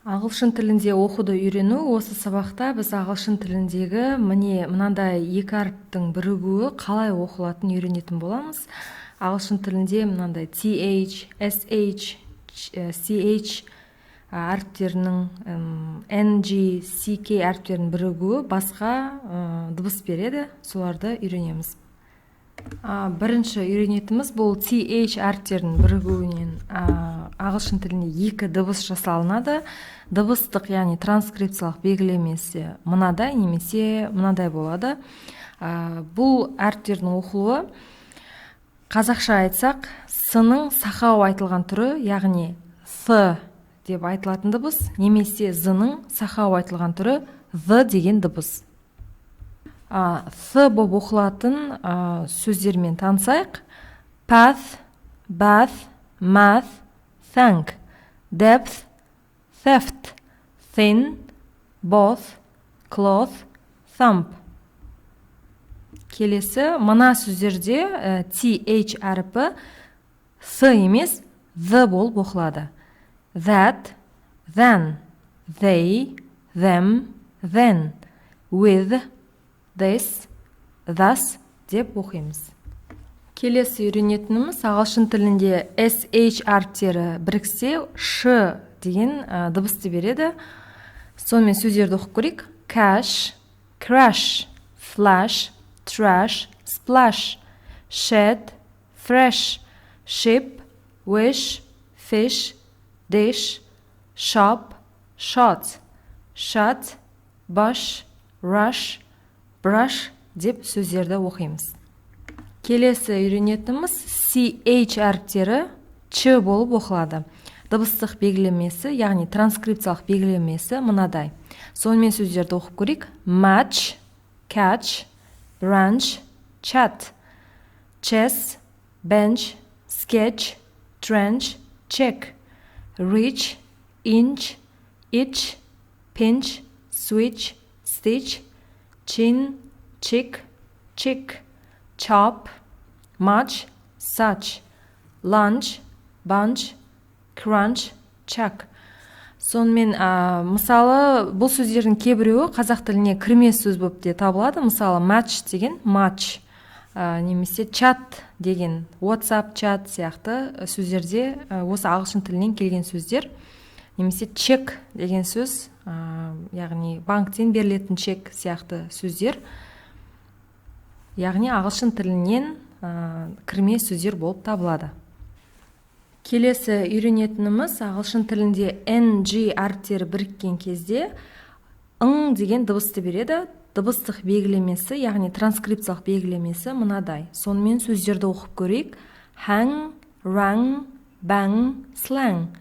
Ағылшын тілінде оқуды үйрену. Осы сабақта біз ағылшын тіліндегі мынандай екі әріптің бірігуі қалай оқылатынын үйренетін боламыз. Ағылшын тілінде мынандай th, sh, ch әріптерінің ng, ck әріптерінің бірігуі басқа дыбыс береді. Соларды үйренеміз. Бірінші үйренетіміз бұл th әріптерінің бірігуінен ағылшын тілінде екі дыбыс жасалынады. Дыбыстық, яғни транскрипциялық белгілемесі мынадай немесе мынадай болады. Бұл әріптердің оқылуы қазақша айтсақ, с-ның сақау айтылған түрі, яғни с деп айтылатын дыбыс, немесе з-ның сақау айтылған түрі в деген дыбыс. С болып оқылатын сөздермен танысайық. Path, bath, math, thank, depth, theft, thin, both, cloth, thump. Келесі, мына сөздерде th әріпі с емес, the болып оқылады. That, then, they, them, then, with, this, thus деп оқимыз. Келесі үйренетініміз ағылшын тілінде sh әріптері біріксе ш деген дыбысты береді. Сонымен сөздерді оқып көрейік. Cash, crash, flash, trash, splash, shed, fresh, ship, wish, fish, dish, shop, shot, shut, bush, rush, brush деп сөздерді оқимыз. Келесі үйренетіміз ch әріптері ч болып оқылады. Дыбыстық белгілемесі, яғни транскрипциялық белгілемесі мынадай. Сонымен сөздерді оқып көрейік. Match, catch, branch, chat, chess, bench, sketch, trench, check, reach, inch, itch, pinch, switch, stitch, chin, chick, chick, chop, much, such, lunch, bunch, crunch, chuck. Сонымен, мысалы, бұл сөздердің кейбіреуі қазақ тіліне кірмес сөз болып те табылады. Мысалы, match деген match, немесе chat деген WhatsApp, chat сияқты сөздерде осы ағылшын тілінен келген сөздер. Немесе чек деген сөз, яғни банктен берілетін чек сияқты сөздер, яғни ағылшын тілінен кірме сөздер болып табылады. Келесі үйренетініміз ағылшын тілінде ng әріптері біріккен кезде ың деген дыбысты береді. Дыбыстық белгілемесі, яғни транскрипциялық белгілемесі мынадай. Сонымен сөздерді оқып көрейік. Hang, rang, bang, slang,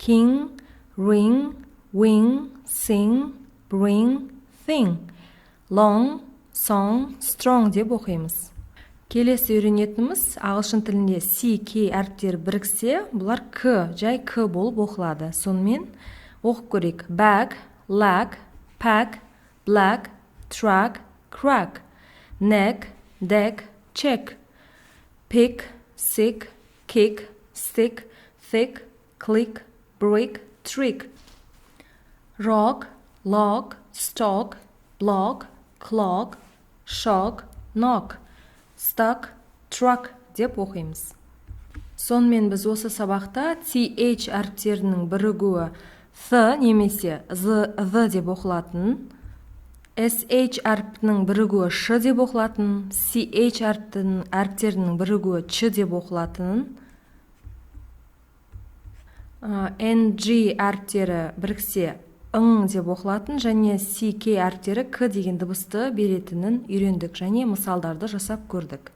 king, ring, wing, sing, bring, thing, long, song, strong деп оқимыз. Келесі үйренетініміз ағылшын тілінде ck әріптері біріксе, бұлар к, жай к болып оқылады. Сонымен оқып көрейік. Bag, lag, pack, black, track, crack, neck, deck, check, pick, sick, kick, stick, thick, click, brick, trick, rock, log, stock, block, clog, shock, knock, stuck, truck деп оқимыз. Сонымен біз осы сабақта th әріптерінің бірігуі th немесе the деп оқылатын, sh әріпінің бірігуі ш деп оқылатын, ch әріптерінің бірігуі ч деп оқылатын, ng әріптері біріксе ың деп оқылатын, және ck әріптері к деген дыбысты беретінін үйрендік және мысалдарды жасап көрдік.